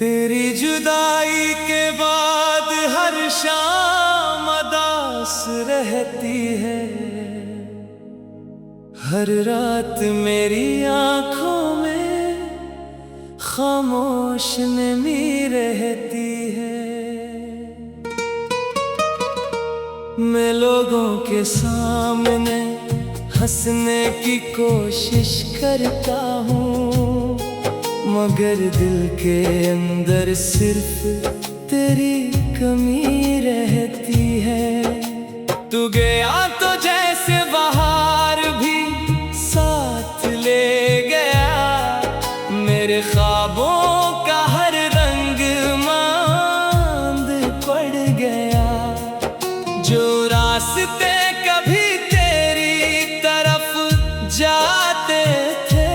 तेरी जुदाई के बाद हर शाम अदास रहती है, हर रात मेरी आंखों में खामोश नमी रहती है। मैं लोगों के सामने हंसने की कोशिश करता हूँ, मगर दिल के अंदर सिर्फ तेरी कमी रहती है। तू गया तो जैसे बाहर भी साथ ले गया, मेरे ख्वाबों का हर रंग मांद पड़ गया। जो रास्ते कभी तेरी तरफ जाते थे,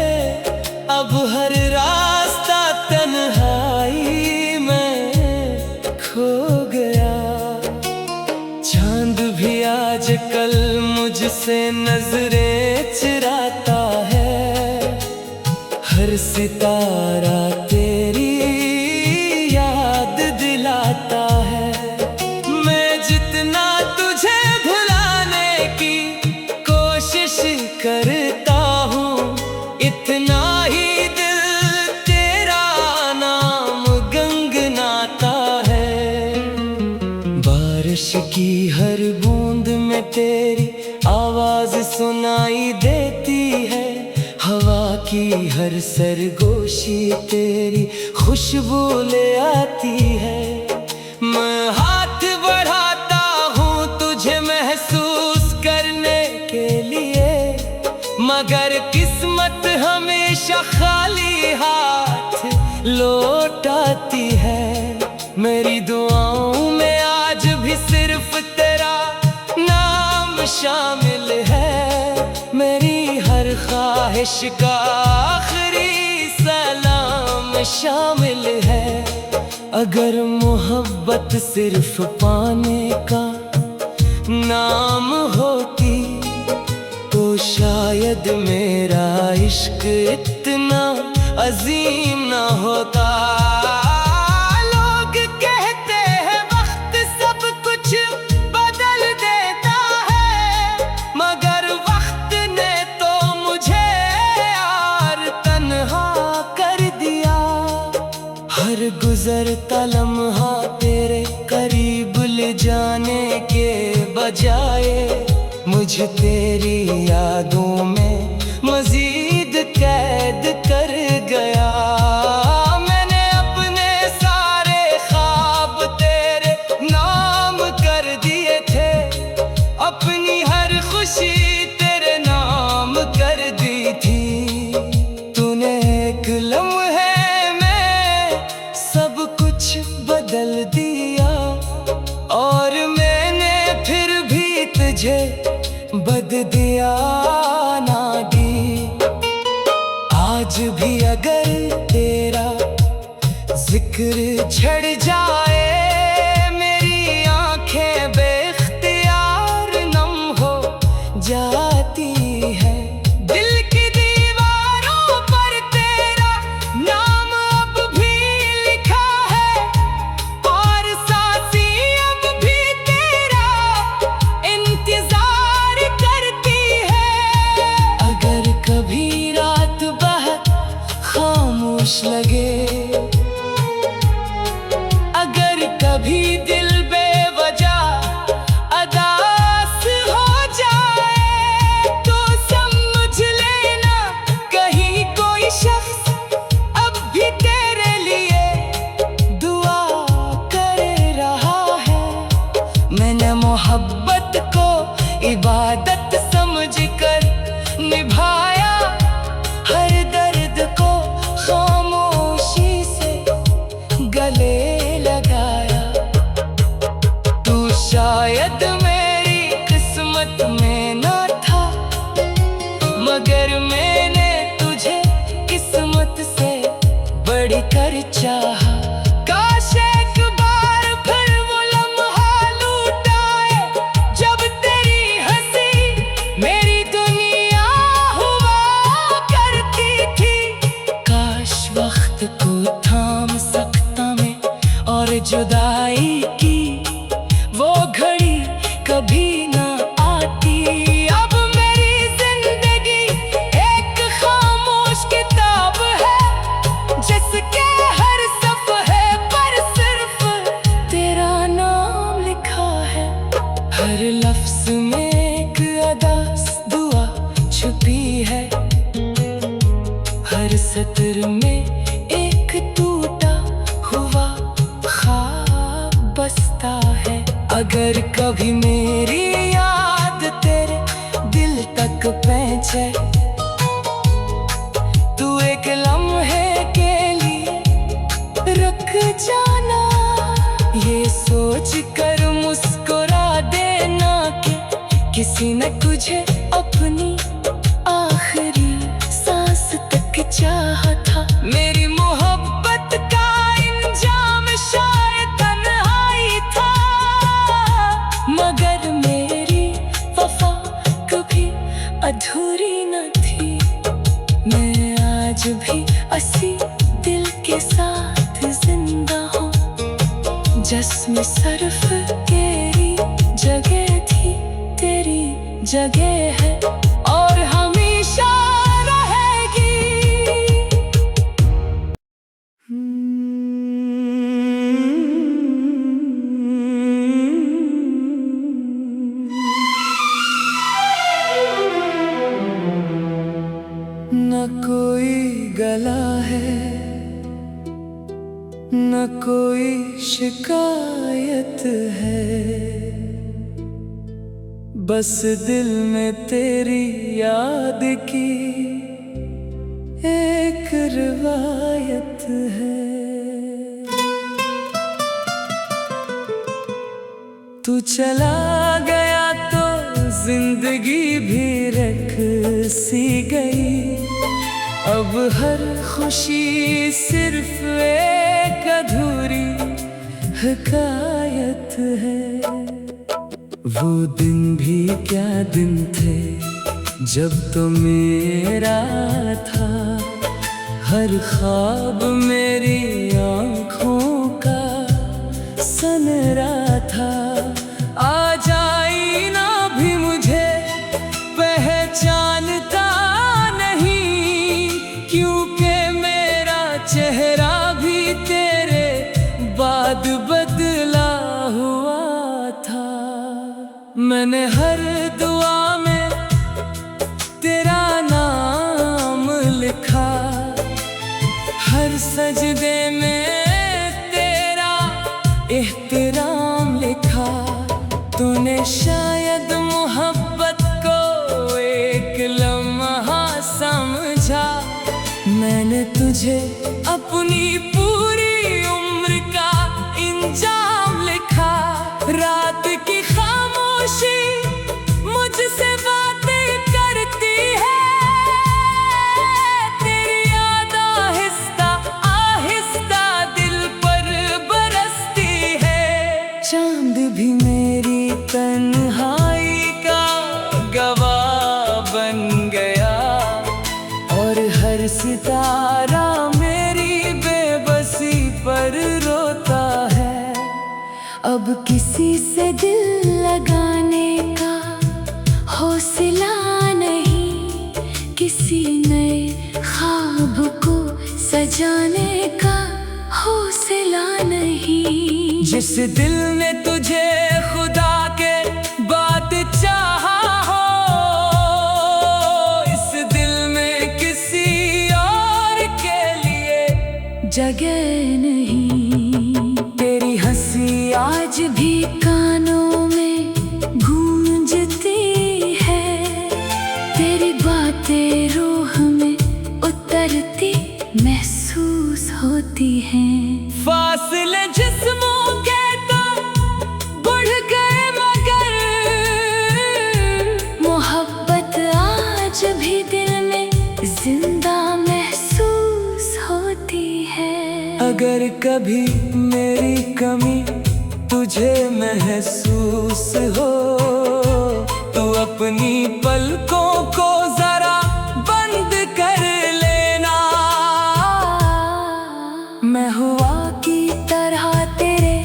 अब हर रास्ता तन्हाई में खो गया। चांद भी आजकल मुझसे नजरें चुराता है, हर सितारा तेरी याद दिलाता है। मैं जितना तुझे भुलाने की कोशिश करता हूँ, इतना ही दिल तेरा नाम गुनगुनाता है। बारिश की हर बूंद में तेरी आवाज सुनाई देती है, हवा की हर सरगोशी तेरी खुशबू ले आती है। मैं हाथ बढ़ाता हूँ तुझे महसूस करने के लिए, मगर किस्मत हमेशा खाली हाथ लौटाती है। मेरी दुआओं में आज भी सिर्फ तेरा नाम शामिल है, मेरी हर ख्वाहिश का आखिरी सलाम शामिल है। अगर मोहब्बत सिर्फ पाने का नाम होती, तो शायद मेरा इश्क इतना अजीम ना होता। लोग कहते हैं वक्त सब कुछ बदल देता है, मगर वक्त ने तो मुझे यार तन्हा कर दिया। हर गुजरता लम्हा तेरे करीब ले जाने के बजाय मुझे तेरी यादों में मजीद कैद कर गया। मैंने अपने सारे ख्वाब तेरे नाम कर दिए थे, अपनी हर खुशी तेरे नाम कर दी थी। तूने एक लम्हे में सब कुछ बदल दिया, और मैंने फिर भी तुझे बददिया ना दी। आज भी अगर तेरा जिक्र छड़ जाए, मेरी आंखें बेख्तियार नम हो जाती है। दिल की दीवारों पर तेरा नाम अब भी लिखा है, और सांसें अब भी तेरा इंतजार करती है। अगर कभी रात बहुत खामोश लगे, अगर कभी दिल बेवजह अदास हो जाए, तो समझ लेना कहीं कोई शख्स अब भी तेरे लिए दुआ कर रहा है। मैंने मोहब्बत को इबादत समझकर निभाया, हर दर्द को खामोशी से गले लगाया। तू शायद मेरी किस्मत में न था, मगर मैंने तुझे किस्मत से बढ़कर चाहा। काश एक बार फिर वो लम्हा लौट आए, जब तेरी हंसी मेरी दुनिया हुआ करती थी। काश वक्त को थाम सकता जुदाई की वो घड़ी कभी न आती। अब मेरी जिंदगी एक खामोश किताब है, जिसके हर सफ़े पर सिर्फ तेरा नाम लिखा है। हर लफ्ज़ में एक अदास दुआ छुपी है, हर सतर में एक टूटा हुआ ख्वाब बसता है। अगर कभी मेरी याद तेरे दिल तक पहुंचे, तू एक लम्हे के लिए रुक जाना। ये सोच कर मुस्कुरा देना कि किसी ने तुझे अपनी आखिरी सांस तक चाहा था। मेरी मोहब्बत का इंजाम शायद तन्हाई था, मगर मेरी वफा कभी अधूरी न थी। मैं आज भी उसी दिल के साथ जिंदा हूँ, जिसमें सिर्फ तेरी जगह थी, तेरी जगह है और हमेशा रहेगी। न कोई गला है, न कोई शिकायत है, बस दिल में तेरी याद की एक रिवायत है। तू चला गया तो जिंदगी भी रख सी गई। अब हर खुशी सिर्फ एक अधूरी हिकायत है। वो दिन भी क्या दिन थे जब तो मेरा था, हर ख्वाब मेरी आँखों का सनरा था। आ जाई ना भी मुझे पहचानता नहीं, क्योंकि मेरा चेहरा भी तेरे बाद बदला हुआ था। मैंने हर दुआ में तेरा नाम लिखा, हर सजदे में तेरा एहतराम लिखा। तूने शायद मोहब्बत को एक लम्हा समझा, मैंने तुझे अपनी पूरी उम्र का इंजाम लिखा। रात की खामोशी मुझसे बातें करती है, तेरी याद आहिस्ता आहिस्ता दिल पर बरसती है। चांद भी मेरी तन्हाई का गवाह बन गया, और हर सितारा मेरी बेबसी पर रोता है। अब किसी से दिल लगाने का हौसला नहीं, किसी नए ख्वाब को सजाने का हौसला नहीं। जिस दिल ने तुझे खुदा के बात चाहा हो, इस दिल में किसी और के लिए जगह नहीं। तेरी हंसी आज भी कानों में गूंजती है, तेरी बातें रूह में उतरती महसूस होती हैं। फासले जिस्मों के तो बढ़ गए, मगर मोहब्बत आज भी दिल में जिंदा महसूस होती है। अगर कभी मेरी कमी तुझे महसूस हो, तो अपनी पलकों को जरा बंद कर लेना। मैं हुआ की तरह तेरे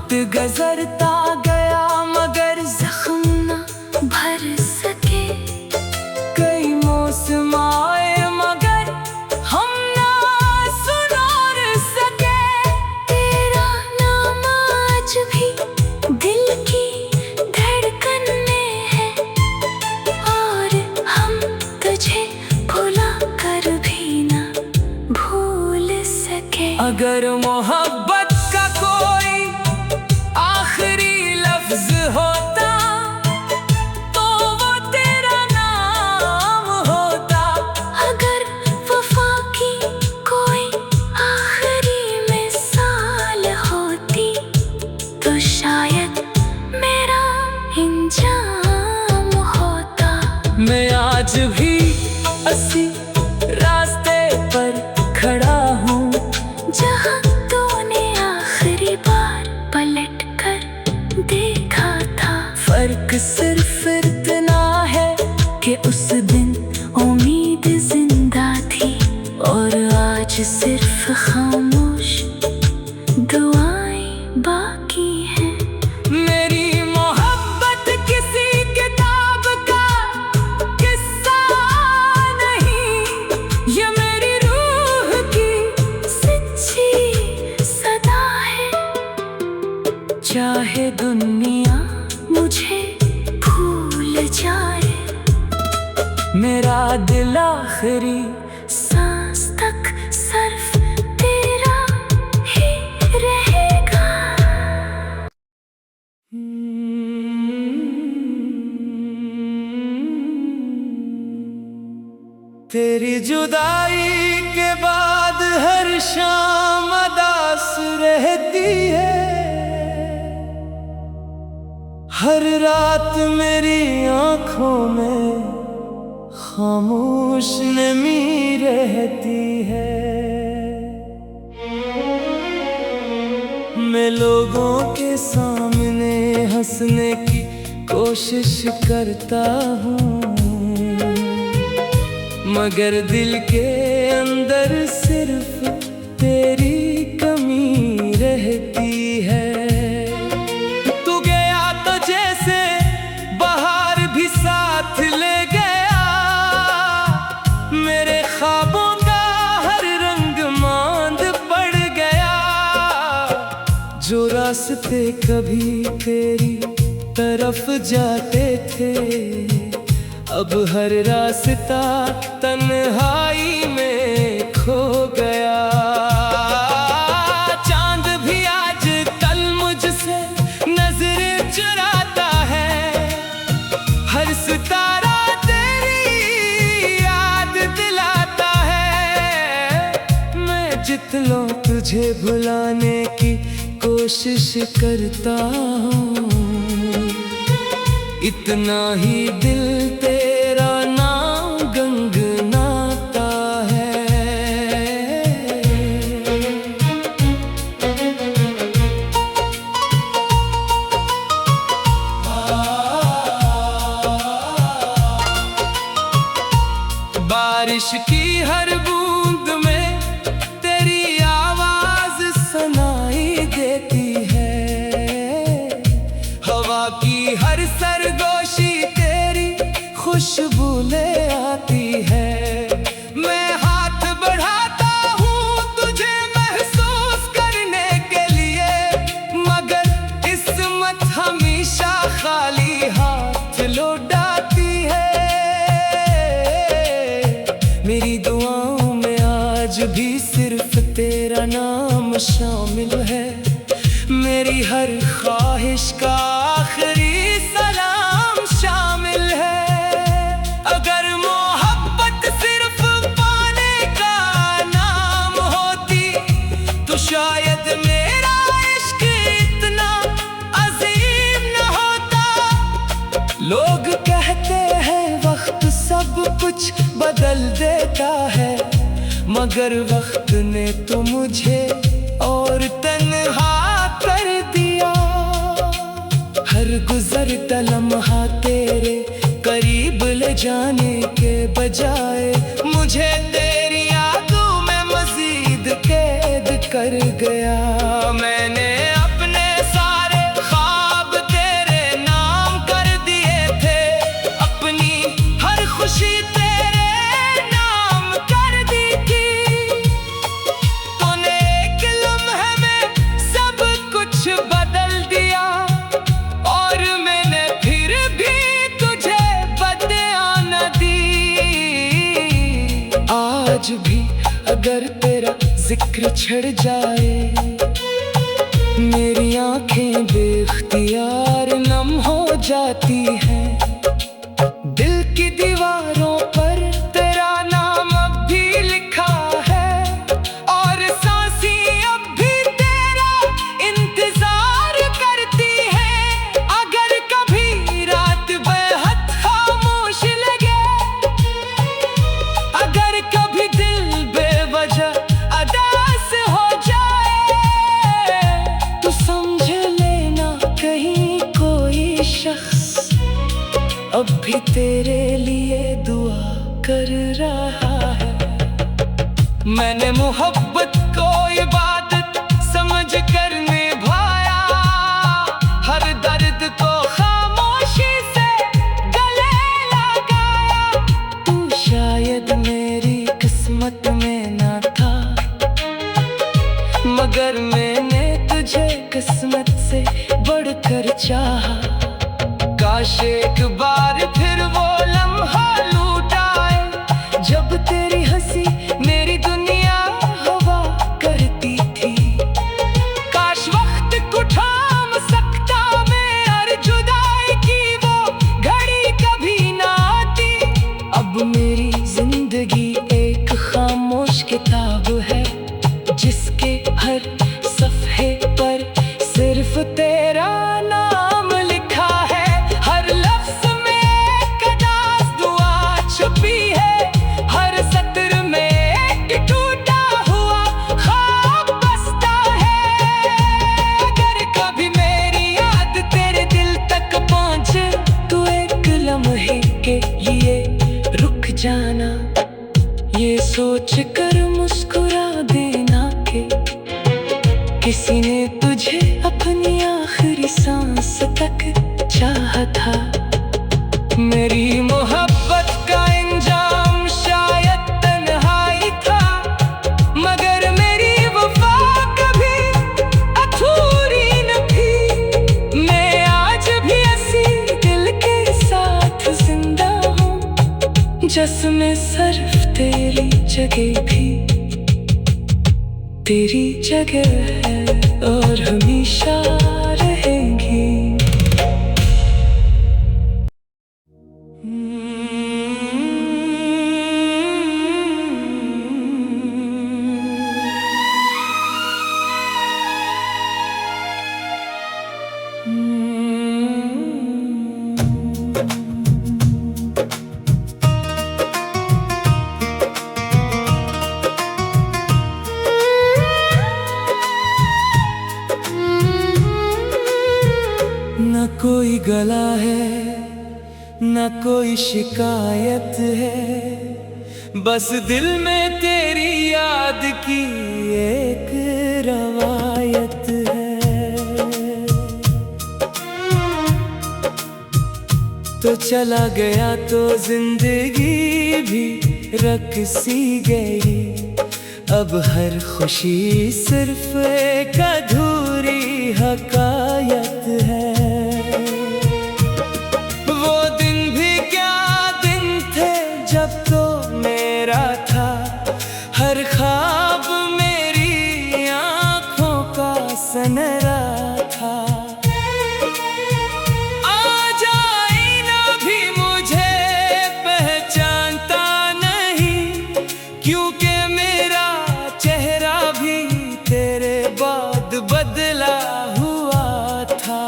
वक्त गुजरता गया मगर जख्म न भर सके। कई मौसम आए मगर हम ना सुधार सके। तेरा नाम आज भी दिल की धड़कन में है और हम तुझे भुला कर भी ना भूल सके। अगर मोहब्बत का कोई आखिरी लफ्ज होता तो वो तेरा नाम होता। अगर वफा की कोई आखिरी मिसाल होती तो शायद मेरा इंजाम होता। मैं आज भी इसी रास्ते पर खड़ा हूँ जहाँ तूने आखिरी बार पलट कर देखा था। फर्क सिर्फ इतना है कि उस दिन उम्मीद जिंदा थी और आज सिर्फ खामोश दुआएं बाकी हैं। मेरी मोहब्बत किसी किताब का किस्सा नहीं, ये मेरी रूह की सच्ची सदा है। चाहे दुनिया मुझे भूल जाए, मेरा दिल आखिरी सांस तक सिर्फ तेरा ही रहेगा। तेरी जुदाई के बाद हर शाम उदास रहती है। हर रात मेरी आँखों में खामोश नमी रहती है। मैं लोगों के सामने हंसने की कोशिश करता हूँ मगर दिल के अंदर सिर्फ तेरी कमी रहती है। तू गया तो जैसे बाहर भी साथ ले गया, मेरे ख्वाबों का हर रंग मांद पड़ गया। जो रास्ते कभी तेरी तरफ जाते थे अब हर रास्ता तन्हाई में खो गया। चांद भी आज कल मुझसे नजर चुराता है, हर सितारा तेरी याद दिलाता है। मैं जितना तुझे भुलाने की कोशिश करता हूँ इतना ही दिल तेरा नाम गंगनाता है। बारिश की हर बूंद में तेरी आवाज सुनाई देती है। हवा की हर सरगोशी तेरी खुशबू ले आती है। मैं हाथ बढ़ाता हूँ तुझे महसूस करने के लिए मगर किस्मत हमेशा खाली हाथ लौटाती है। मेरी दुआओं में आज भी सिर्फ तेरा नाम शामिल है। मेरी हर ख्वाहिश का आखिरी सलाम शामिल है। अगर मोहब्बत सिर्फ पाने का नाम होती तो शायद मेरा इश्क इतना अजीम न होता। लोग कहते हैं वक्त सब कुछ बदल देता है मगर वक्त ने तो मुझे और तन्हा कर दिया। हर गुजरता लम्हा तेरे करीब ले जाने के बजाय मुझे तेरी यादों में मजीद कैद कर गया। मैंने अपने साथ आज भी अगर तेरा जिक्र छिड़ जाए, मेरी आंखें बेख्तियार नम हो जाती हैं। दिल की दीवारों पर तेरा नाम अब भी लिखा है, और सांसें अब भी तेरा इंतजार करती हैं। अगर कभी रात बेहद खामोश लगे, अगर कभी दिल बेवजह उदास हो जाए, तो समझ लेना कहीं कोई शख्स अब भी तेरे लिए दुआ कर रहा है। मैंने मोहब्बत को इबादत समझ कर निभाया, हर दर्द को खामोशी से गले लगाया। तू शायद मेरी किस्मत में ना था, मगर मैंने तुझे किस्मत से बढ़कर चाहा। काश एक बार फिर वो लम्हा लौट आए, जब तेरी हंसी मेरी दुनिया हवा करती थी। काश वक्त को थाम सकता मैं, और जुदाई की वो घड़ी कभी ना आती। अब मेरी जिंदगी एक खामोश किताब है, जिसके हर सफ़े पर सिर्फ तेरा नाम लिखा है। हर लफ्ज़ में एक अदास दुआ छुपी है, हर सत्र में एक टूटा हुआ ख्वाब बसता है। अगर कभी मेरी याद तेरे दिल तक पहुँचे, तो एक लम्हे के लिए रुक जाना, ये सोच कर मुस्कुरा देना कि किसी ने तुझे अपनी आखिरी सांस तक चाहा था। मेरी मोहब्बत का इंजाम शायद तन्हाई था, मगर मेरी वफा कभी अधूरी न थी। मैं आज भी ऐसी दिल के साथ जिंदा हूँ, जिसमें सिर्फ तेरी जगह भी तेरी जगह है और हमेशा रहेगी। न कोई गला है, न कोई शिकायत है, बस दिल में तेरी याद की एक रवायत है। तो चला गया तो जिंदगी भी रख सी गई, अब हर खुशी सिर्फ एक अधूरी हकायत है। वो दिन भी क्या दिन थे जब तो मेरा था, हर ख्वाब मेरी आँखों का सनरा था। आज आईना भी मुझे पहचानता नहीं, क्योंकि मेरा चेहरा भी तेरे बाद बदला हुआ था।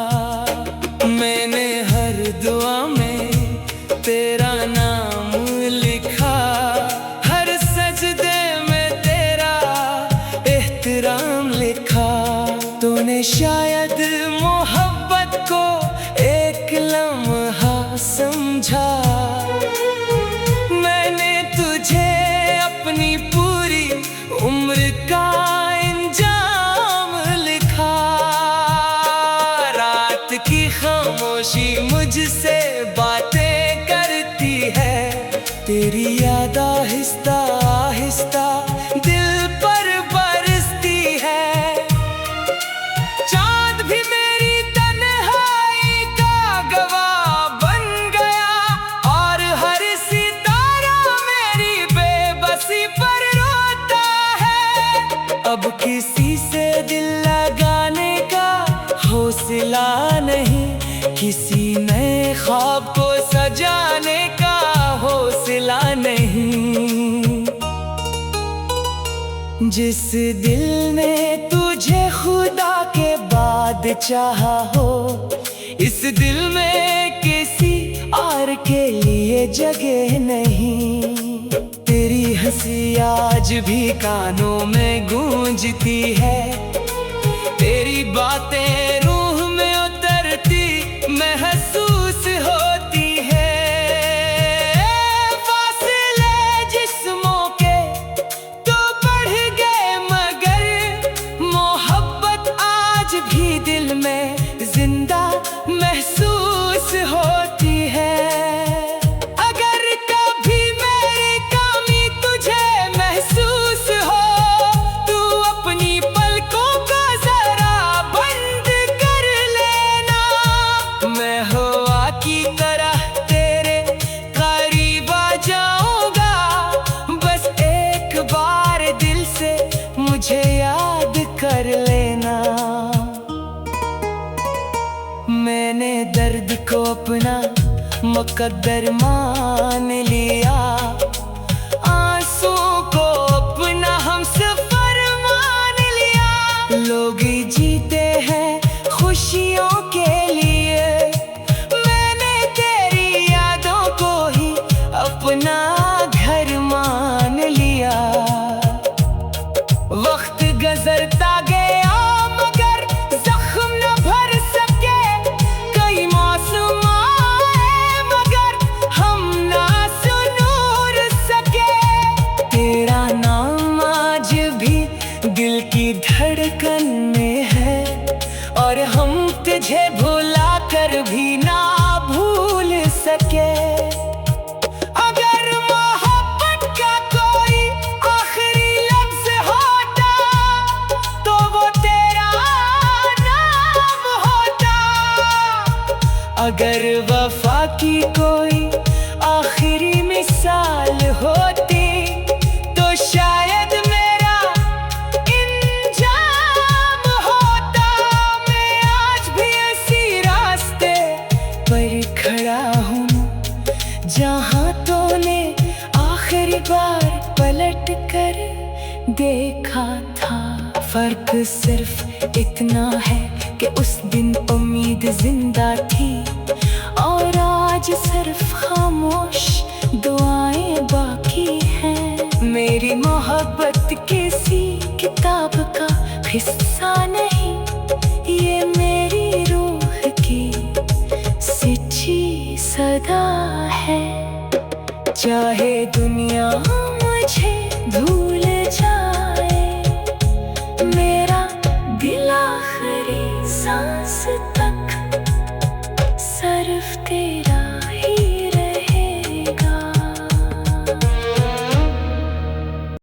मैंने हर दुआ में तेरा नाम लिखा, हर सजदे में तेरा एहतराम लिखा। तूने शायद मोहब्बत को एक लम्हा समझा, मैंने तुझे अपनी पूरी उम्र का इंजाम लिखा। रात की खामोशी मुझसे बातें करती है, तेरी याद आहिस्ता आहिस्ता दिल पर बरसती है। चाँद भी मेरी तन्हाई का गवाह बन गया, हौसला नहीं, किसी नए ख्वाब को सजाने का हौसला नहीं। जिस दिल ने तुझे खुदा के बाद चाहा हो, इस दिल में किसी और के लिए जगह नहीं। तेरी हंसी आज भी कानों में गूंजती है, तेरी बातें रूह में उतरती महसूस होती है। फासले जिस्मों के तो बढ़ गए, मगर मोहब्बत आज भी दिल में जिंदा महसूस होती है। अगर कभी मेरी कमी तुझे महसूस हो, तू अपनी पलकों को जरा बंद कर लेना। मैं हवा की तरह तेरे करीब आ जाऊंगा, बस एक बार दिल से मुझे याद कर लेना। मैंने दर्द को अपना मुकद्दर मान लिया, आंसुओं को अपना हमसफर मान लिया। लोग जीते हैं खुशियों के लिए, मैंने तेरी यादों को ही अपना घर मान लिया। वक्त गुजरता गया मगर जख्म न भर सके, कई मौसम आए मगर हम ना सुनूर सके। तेरा नाम आज भी दिल की धड़कन में है, और हम तुझे भुला कर भी ना भूल सके। अगर मोहब्बत का कोई आखिरी लफ्ज होता, तो वो तेरा नाम होता। अगर वफा की कोई आखिरी मिसाल होती, तो शायद मेरा इंजाम होता। मैं आज भी इसी रास्ते पर खड़ा हूँ, जहाँ तूने आखिरी बार पलट कर देखा था। फर्क सिर्फ इतना है कि उस दिन उम्मीद जिंदा थी, और आज सिर्फ खामोश दुआएं बाकी हैं। मेरी मोहब्बत किसी किताब का हिस्सा नहीं, ये मेरी रूह की सच्ची सदा है। चाहे दुनिया मुझे भूल जाए, मेरा दिल आखिरी सांस